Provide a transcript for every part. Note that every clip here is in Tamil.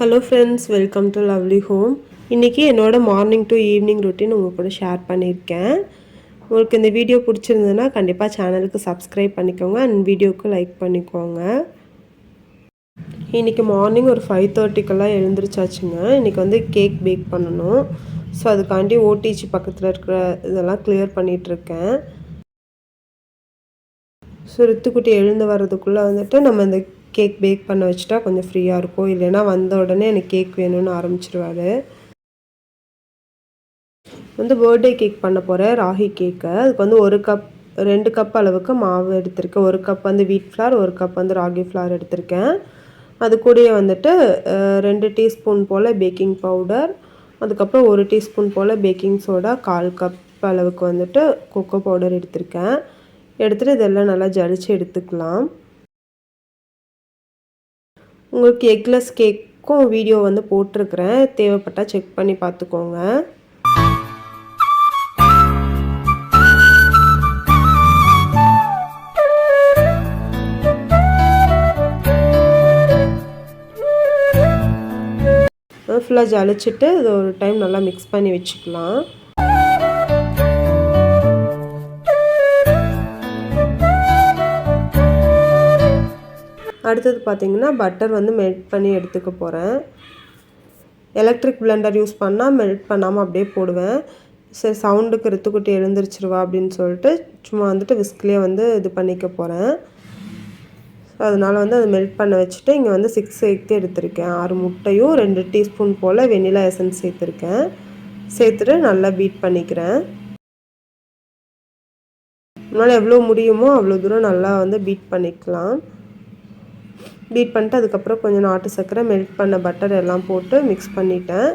Hello friends, welcome to Lovely Home. இன்னைக்கு என்னோட மார்னிங் டு ஈவினிங் ரொட்டீன் உங்க கூட ஷேர் பண்ணியிருக்கேன். உங்களுக்கு இந்த வீடியோ பிடிச்சிருந்ததுன்னா கண்டிப்பாக சேனலுக்கு சப்ஸ்கிரைப் பண்ணிக்கோங்க அண்ட் வீடியோக்கு லைக் பண்ணிக்கோங்க. இன்றைக்கி மார்னிங் ஒரு 5:30க்கெல்லாம் எழுந்திரிச்சாச்சுங்க. இன்றைக்கி வந்து கேக் பேக் பண்ணணும். ஸோ அதுக்காண்டி ஓடிஜி பக்கத்தில் இருக்கிற இதெல்லாம் கிளியர் பண்ணிகிட்ருக்கேன். ஸோ ரித்துக்குட்டி எழுந்து வர்றதுக்குள்ளே வந்துட்டு நம்ம இந்த கேக் பேக் பண்ண வச்சுட்டா கொஞ்சம் ஃப்ரீயாக இருக்கும். இல்லைன்னா வந்த உடனே எனக்கு கேக் வேணும்னு ஆரம்பிச்சிருவார். வந்து பர்த்டே கேக் பண்ண போகிறேன், ராகி கேக்கு. அதுக்கு வந்து 2 கப் அளவுக்கு மாவு எடுத்திருக்கேன். 1 கப் வந்து வீட் ஃப்ளார், 1 கப் வந்து ராகி ஃப்ளார் எடுத்திருக்கேன். அது கூடயே வந்துட்டு 2 டீஸ்பூன் போல் பேக்கிங் பவுடர், அதுக்கப்புறம் 1 டீஸ்பூன் போல் பேக்கிங் சோடா, 1/4 கப் அளவுக்கு வந்துட்டு கொக்கோ பவுடர் எடுத்திருக்கேன். எடுத்துகிட்டு இதெல்லாம் நல்லா ஜலிச்சு எடுத்துக்கலாம். உங்களுக்கு எக்லெஸ் கேக்கும் வீடியோ வந்து போட்டிருக்கிறேன், தேவைப்பட்டால் செக் பண்ணி பார்த்துக்கோங்க. ஃபுல்லாக ஜலிச்சுட்டு இது ஒரு டைம் நல்லா மிக்ஸ் பண்ணி வச்சுக்கலாம். அடுத்தது பார்த்திங்கன்னா பட்டர் வந்து மெல்ட் பண்ணி எடுத்துக்க போகிறேன். எலக்ட்ரிக் பிளெண்டர் யூஸ் பண்ணால் மெல்ட் பண்ணாமல் அப்படியே போடுவேன். சரி சவுண்டுக்கு ரித்துக்குட்டி எழுந்திரிச்சிருவா அப்படின்னு சொல்லிட்டு சும்மா வந்துட்டு விஸ்க்லேயே வந்து இது பண்ணிக்க போகிறேன். அதனால் வந்து அதை மெல்ட் பண்ண வச்சுட்டு இங்கே வந்து 6 எக் எடுத்திருக்கேன். 6 முட்டையும் 2 டீஸ்பூன் போல் வெனிலா எசன்ஸ் சேர்த்துருக்கேன். சேர்த்துட்டு நல்லா பீட் பண்ணிக்கிறேன். அதனால் எவ்வளோ முடியுமோ அவ்வளோ தூரம் நல்லா வந்து பீட் பண்ணிக்கலாம். பீட் பண்ணிட்டு அதுக்கப்புறம் கொஞ்சம் நாட்டு சர்க்கரை, மெல்ட் பண்ண பட்டர் எல்லாம் போட்டு மிக்ஸ் பண்ணிட்டேன்.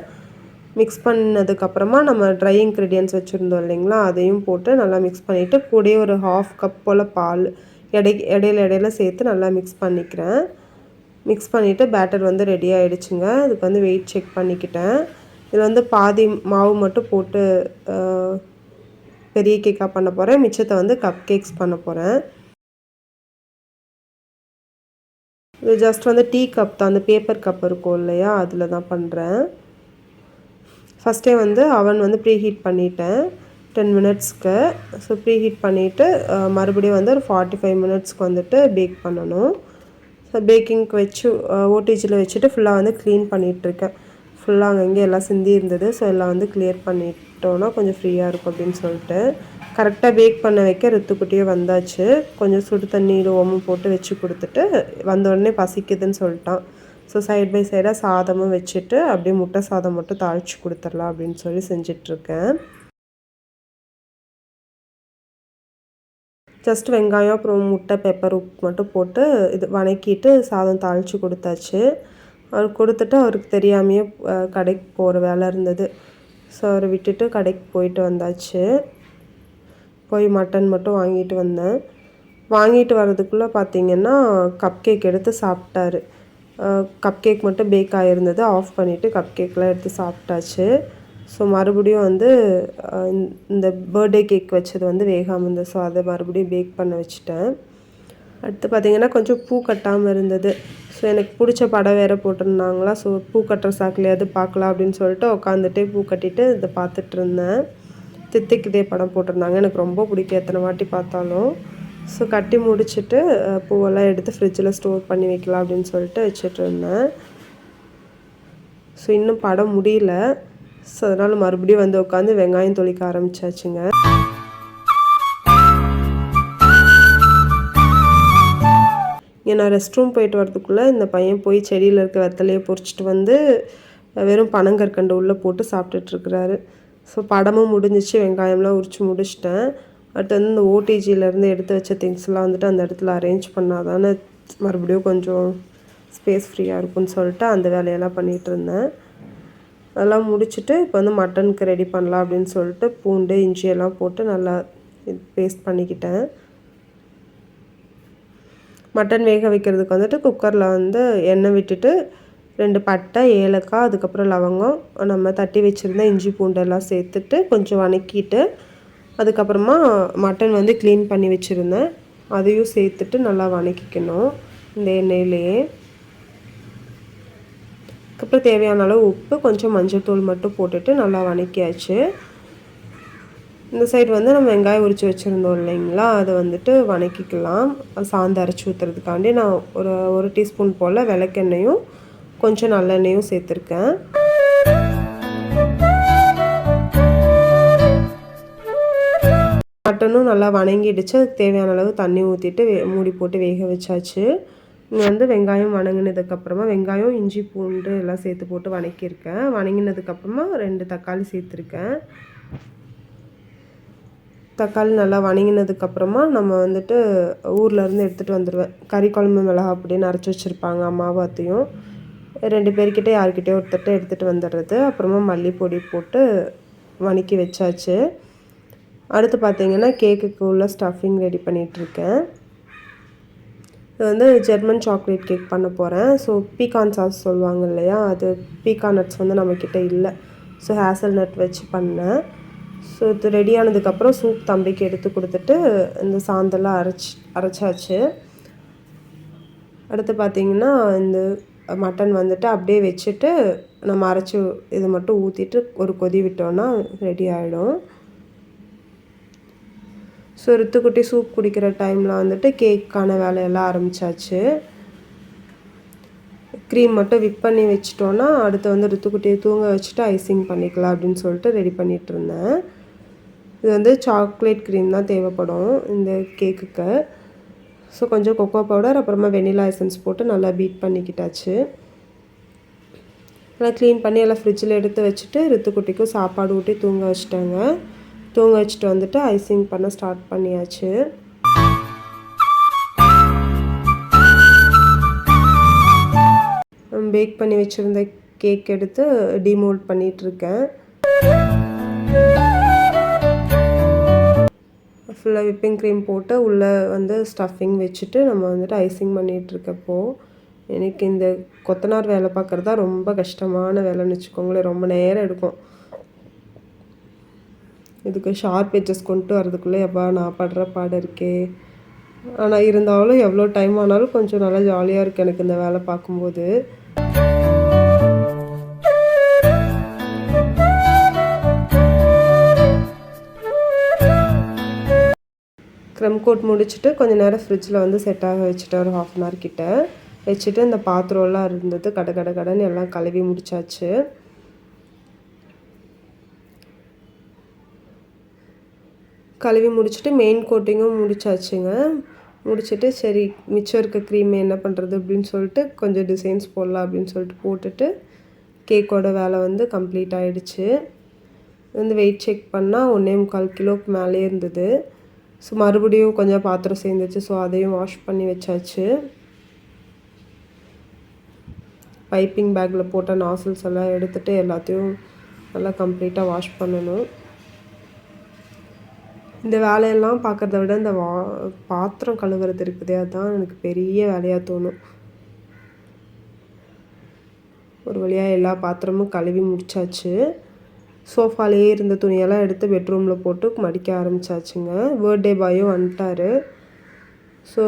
மிக்ஸ் பண்ணதுக்கப்புறமா நம்ம ட்ரை இன்க்ரீடியன்ட்ஸ் வச்சுருந்தோம் இல்லைங்களா, அதையும் போட்டு நல்லா மிக்ஸ் பண்ணிவிட்டு கூடயே ஒரு 1/2 கப் போல் பால் இடையில சேர்த்து நல்லா மிக்ஸ் பண்ணிக்கிறேன். மிக்ஸ் பண்ணிவிட்டு பேட்டர் வந்து ரெடி ஆகிடுச்சுங்க. அதுக்கு வந்து வெயிட் செக் பண்ணிக்கிட்டேன். இதில் வந்து பாதி மாவு மட்டும் போட்டு பெரிய கேக்காக பண்ண போகிறேன். மிச்சத்தை வந்து கப் கேக்ஸ் பண்ண போகிறேன். இது ஜஸ்ட் வந்து டீ கப் தான், அந்த பேப்பர் கப் இருக்கும் இல்லையா, அதில் தான் பண்ணுறேன். ஃபஸ்ட்டே வந்து அவன் வந்து ப்ரீ ஹீட் பண்ணிட்டேன் 10 மினிட்ஸ்க்கு. ஸோ ப்ரீ ஹீட் பண்ணிவிட்டு மறுபடியும் வந்து ஒரு 45 மினிட்ஸ்க்கு வந்துட்டு பேக் பண்ணணும். ஸோ பேக்கிங்க்கு வச்சு ஓடிஜியில் வச்சுட்டு ஃபுல்லாக வந்து க்ளீன் பண்ணிகிட்ருக்கேன். ஃபுல்லாக அங்கங்கே எல்லாம் சிந்தி இருந்தது. ஸோ எல்லாம் வந்து கிளியர் பண்ணிட்டோன்னா கொஞ்சம் ஃப்ரீயாக இருக்கும் அப்படின்னு சொல்லிட்டு கரெக்டாக பேக் பண்ண வைக்க ரித்துக்குட்டியே வந்தாச்சு. கொஞ்சம் சுடு தண்ணியில் ஓமம் போட்டு வச்சு கொடுத்துட்டு வந்தோடனே பசிக்குதுன்னு சொல்லிட்டான். ஸோ சைட் பை சைடாக சாதமும் வச்சுட்டு அப்படியே முட்டை சாதம் மட்டும் தாளித்து கொடுத்துடலாம் அப்படின்னு சொல்லி செஞ்சிட்ருக்கேன். ஜஸ்ட் வெங்காயம் அப்புறம் முட்டை பெப்பர் உப்பு மட்டும் போட்டு இது வணக்கிட்டு சாதம் தாளித்து கொடுத்தாச்சு. அவர் கொடுத்துட்டு அவருக்கு தெரியாமையே கடைக்கு போகிற வேலை இருந்தது. ஸோ அவரை விட்டுட்டு கடைக்கு போயிட்டு வந்தாச்சு. போய் மட்டன் மட்டும் வாங்கிட்டு வந்தேன். வாங்கிட்டு வர்றதுக்குள்ளே பார்த்திங்கன்னா கப் கேக் எடுத்து சாப்பிட்டாரு. கப் கேக் மட்டும் பேக் ஆகிருந்தது, ஆஃப் பண்ணிவிட்டு கப் கேக்லாம் எடுத்து சாப்பிட்டாச்சு. ஸோ மறுபடியும் வந்து இந்த பர்த்டே கேக் வச்சது வந்து வேகாமல் இருந்தது. ஸோ அதை மறுபடியும் பேக் பண்ண வச்சுட்டேன். அடுத்து பார்த்திங்கன்னா கொஞ்சம் பூ கட்டாமல் இருந்தது. ஸோ எனக்கு பிடிச்ச படம் வேறு போட்டிருந்தாங்களா, ஸோ பூ கட்டுற சாக்கிலையாவது பார்க்கலாம் அப்படின்னு சொல்லிட்டு உட்காந்துட்டே பூ கட்டிட்டு இதை பார்த்துட்டு இருந்தேன். தித்திக்குதே படம் போட்டிருந்தாங்க, எனக்கு ரொம்ப பிடிக்கும் எத்தனை வாட்டி பார்த்தாலும். ஸோ கட்டி முடிச்சுட்டு பூவெல்லாம் எடுத்து ஃப்ரிட்ஜில் ஸ்டோர் பண்ணி வைக்கலாம் அப்படின்னு சொல்லிட்டு வச்சுட்டு இருந்தேன். ஸோ இன்னும் படம் முடியல. ஸோ அதனால் மறுபடியும் வந்து உட்காந்து வெங்காயம் தொளிக்க ஆரம்பித்தாச்சுங்க. இங்கே நான் ரெஸ்ட் ரூம் போயிட்டு வரதுக்குள்ளே இந்த பையன் போய் செடியில் இருக்க வெத்தலையை பொறிச்சிட்டு வந்து வெறும் பனங்கற்கண்டு உள்ளே போட்டு சாப்பிட்டுட்ருக்குறாரு. ஸோ படமும் முடிஞ்சிச்சு, வெங்காயம்லாம் உரித்து முடிச்சிட்டேன். அடுத்து வந்து இந்த ஓடிஜியிலேருந்து எடுத்து வச்ச திங்ஸ்லாம் வந்துட்டு அந்த இடத்துல அரேஞ்ச் பண்ணால் தானே மறுபடியும் கொஞ்சம் ஸ்பேஸ் ஃப்ரீயாக இருக்கும்னு சொல்லிட்டு அந்த வேலையெல்லாம் பண்ணிகிட்டு இருந்தேன். அதெல்லாம் முடிச்சுட்டு இப்போ வந்து மட்டனுக்கு ரெடி பண்ணலாம் அப்படின்னு சொல்லிட்டு பூண்டு இஞ்சியெல்லாம் போட்டு நல்லா பேஸ்ட் பண்ணிக்கிட்டேன். மட்டன் வேக வைக்கிறதுக்கு வந்துட்டு குக்கரில் வந்து எண்ணெய் விட்டுட்டு 2 பட்டை, ஏலக்காய், அதுக்கப்புறம் லவங்கம், நம்ம தட்டி வச்சுருந்த இஞ்சி பூண்டெல்லாம் சேர்த்துட்டு கொஞ்சம் வணக்கிட்டு அதுக்கப்புறமா மட்டன் வந்து க்ளீன் பண்ணி வச்சுருந்தேன் அதையும் சேர்த்துட்டு நல்லா வணக்கிக்கணும் இந்த எண்ணெயிலேயே. அதுக்கப்புறம் தேவையான அளவு உப்பு, கொஞ்சம் மஞ்சள் தூள் மட்டும் போட்டுட்டு நல்லா வதக்கியாச்சு. இந்த சைடு வந்து நம்ம வெங்காயம் உரித்து வச்சுருந்தோம் இல்லைங்களா, அதை வந்துட்டு வதக்கிக்கலாம். சாந்து அரைச்சி ஊற்றுறதுக்காண்டி நான் ஒரு டீஸ்பூன் போல் விளக்கெண்ணெயும் கொஞ்சம் நல்லெண்ணெயும் சேர்த்துருக்கேன். மட்டனும் நல்லா வதங்கிடுச்சு. அதுக்கு தேவையான அளவு தண்ணி ஊற்றிட்டு மூடி போட்டு வேக வச்சாச்சு. இங்கே வந்து வெங்காயம் வதங்கினதுக்கப்புறமா வெங்காயம், இஞ்சி, பூண்டு எல்லாம் சேர்த்து போட்டு வதக்கியிருக்கேன். வதங்கினதுக்கப்புறமா 2 தக்காளி சேர்த்துருக்கேன். தக்காளி நல்லா வதங்கினதுக்கப்புறமா நம்ம வந்துட்டு ஊர்லேருந்து எடுத்துகிட்டு வந்துடுவேன். கறி குழம்பு மிளகா அப்படின்னு அரைச்சி வச்சுருப்பாங்க அம்மாவும் அத்தையும். 2 பேர்கிட்ட யார்கிட்டயோ ஒருத்தட்ட எடுத்துகிட்டு வந்துடுறது. அப்புறமா மல்லிப்பொடி போட்டு வதக்கி வச்சாச்சு. அடுத்து பார்த்திங்கன்னா கேக்குக்கு உள்ள ஸ்டஃபிங் ரெடி பண்ணிகிட்ருக்கேன். இது வந்து ஜெர்மன் சாக்லேட் கேக் பண்ண போகிறேன். ஸோ பீகான் சாஸ் சொல்லுவாங்க இல்லையா, அது பீகான் நட்ஸ் வந்து நம்மக்கிட்ட இல்லை. ஸோ ஹேசல் நட் வச்சு பண்ணேன். ஸோ இது ரெடி ஆனதுக்கப்புறம் சூப் தம்பிக்கு எடுத்து கொடுத்துட்டு இந்த சாந்தெல்லாம் அரைச்சாச்சு. அடுத்து பார்த்திங்கன்னா இந்த மட்டன் வந்துட்டு அப்படியே வச்சுட்டு நம்ம அரைச்சி இதை மட்டும் ஊற்றிட்டு ஒரு கொதி விட்டோன்னா ரெடி ஆகிடும். ஸோ ரித்துக்குட்டி சூப் குடிக்கிற டைமில் வந்துட்டு கேக்கான வேலையெல்லாம் ஆரம்பித்தாச்சு. க்ரீம் மட்டும் விப் பண்ணி வச்சிட்டோன்னா அடுத்து வந்து ரித்துக்குட்டியை தூங்க வச்சுட்டு ஐசிங் பண்ணிக்கலாம் அப்படின்னு சொல்லிட்டு ரெடி பண்ணிகிட்ருந்தேன். இது வந்து சாக்லேட் க்ரீம் தான் தேவைப்படும் இந்த கேக்குக்கு. ஸோ கொஞ்சம் கொக்கோ பவுடர் அப்புறமா வெனிலா எசன்ஸ் போட்டு நல்லா பீட் பண்ணிக்கிட்டாச்சு. நல்லா க்ளீன் பண்ணி எல்லாம் ஃப்ரிட்ஜில் எடுத்து வச்சுட்டு ரித்துக்குட்டிக்கும் சாப்பாடு ஊட்டி தூங்க வச்சுட்டாங்க. தூங்க வச்சுட்டு வந்துட்டு ஐசிங் பண்ண ஸ்டார்ட் பண்ணியாச்சு. பேக் பண்ணி வச்சுருந்த கேக் எடுத்து டிமோல்ட் பண்ணிகிட்ருக்கேன். ஃபுல்லாக விப்பிங் க்ரீம் போட்டு உள்ளே வந்து ஸ்டஃபிங் வச்சுட்டு நம்ம வந்துட்டு ஐசிங் பண்ணிகிட்ருக்கப்போ எனக்கு இந்த கொத்தனார் வேலை பார்க்குறது தான் ரொம்ப கஷ்டமான வேலைன்னு வச்சுக்கோங்களேன். ரொம்ப நேரம் எடுக்கும். இதுக்கு ஷார்ப் எட்ஜஸ் கொண்டு வரதுக்குள்ளே எப்பா நான் படுற பாடு இருக்கே. ஆனால் இருந்தாலும் எவ்வளோ டைம் ஆனாலும் கொஞ்சம் நல்லா ஜாலியாக இருக்குது எனக்கு இந்த வேலை பார்க்கும்போது. க்ரம் கோட் முடிச்சுட்டு கொஞ்சம் நேரம் ஃப்ரிட்ஜில் வந்து செட் ஆக வச்சுட்டேன். ஒரு 1/2 hour கிட்ட வச்சுட்டு இந்த பாத்திரம்லாம் இருந்தது கடன்னு எல்லாம் கழுவி முடிச்சாச்சு. கழுவி முடிச்சுட்டு மெயின் கோட்டிங்கும் முடிச்சாச்சுங்க. முடிச்சுட்டு சரி மிச்சம் இருக்க க்ரீம் என்ன பண்ணுறது அப்படின்னு சொல்லிட்டு கொஞ்சம் டிசைன்ஸ் போடலாம் அப்படின்னு சொல்லிட்டு போட்டுட்டு கேக்கோட வேலை வந்து கம்ப்ளீட் ஆகிடுச்சு. வந்து வெயிட் செக் பண்ணால் 1.25 கிலோவுக்கு மேலே இருந்தது. ஸோ மறுபடியும் கொஞ்சம் பாத்திரம் சேர்ந்துச்சு. ஸோ அதையும் வாஷ் பண்ணி வச்சாச்சு. பைப்பிங் பேக்கில் போட்ட நாசில்ஸ் எல்லாம் எடுத்துகிட்டு எல்லாத்தையும் நல்லா கம்ப்ளீட்டாக வாஷ் பண்ணணும். இந்த வேலையெல்லாம் பார்க்குறத விட இந்த பாத்திரம் கழுவுறது இருக்குதே அதுதான் எனக்கு பெரிய வேலையாக தோணும். ஒரு வழியாக எல்லா பாத்திரமும் கழுவி முடிச்சாச்சு. சோஃபாலேயே இருந்த துணியெல்லாம் எடுத்து பெட்ரூமில் போட்டு மடிக்க ஆரம்பித்தாச்சுங்க. பர்த்டே பாயும் வந்துட்டார். ஸோ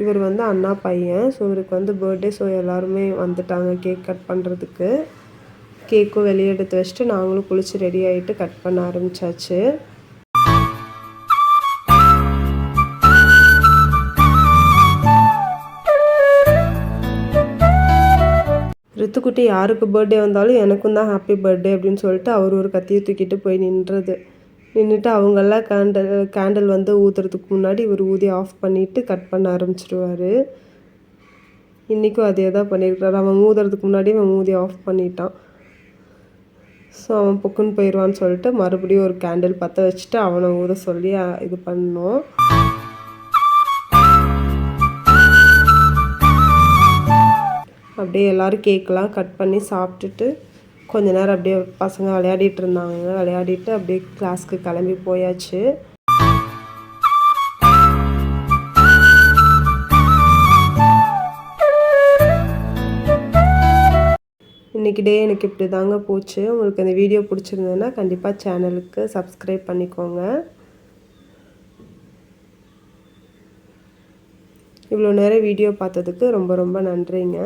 இவர் வந்து அண்ணா பையன். ஸோ இவருக்கு வந்து பர்த்டே. ஸோ எல்லாருமே வந்துட்டாங்க கேக் கட் பண்ணுறதுக்கு. கேக்கும் வெளியே எடுத்து வச்சுட்டு நாங்களும் குளித்து ரெடி ஆகிட்டு கட் பண்ண ஆரம்பித்தாச்சு. ரித்துக்குட்டி யாருக்கு பர்த்டே வந்தாலும் எனக்கும் தான் ஹாப்பி பர்த்டே அப்படின்னு சொல்லிட்டு அவர் ஒரு கத்தியை தூக்கிட்டு போய் நின்றுட்டு அவங்கெல்லாம் கேண்டில் வந்து ஊற்றுறதுக்கு முன்னாடி இவர் ஊதி ஆஃப் பண்ணிவிட்டு கட் பண்ண ஆரம்பிச்சிடுவார். இன்றைக்கும் அதே தான் பண்ணியிருக்கிறாரு. அவன் ஊதுறதுக்கு முன்னாடி அவன் ஊதி ஆஃப் பண்ணிட்டான். ஸோ அவன் பொக்குன்னு போயிடுவான்னு சொல்லிட்டு மறுபடியும் ஒரு கேண்டில் பற்ற வச்சுட்டு அவனை ஊத சொல்லி இது பண்ணோம். அப்படியே எல்லோரும் கேக்கெலாம் கட் பண்ணி சாப்பிட்டுட்டு கொஞ்ச நேரம் அப்படியே பசங்க விளையாடிட்டு இருந்தாங்க. விளையாடிட்டு அப்படியே கிளாஸ்க்கு கிளம்பி போயாச்சு. இன்றைக்கி டே எனக்கு இப்படி தாங்க போச்சு. உங்களுக்கு இந்த வீடியோ பிடிச்சிருந்ததுன்னா கண்டிப்பாக சேனலுக்கு சப்ஸ்கிரைப் பண்ணிக்கோங்க. இவ்வளோ நேரம் வீடியோ பார்த்ததுக்கு ரொம்ப ரொம்ப நன்றிங்க.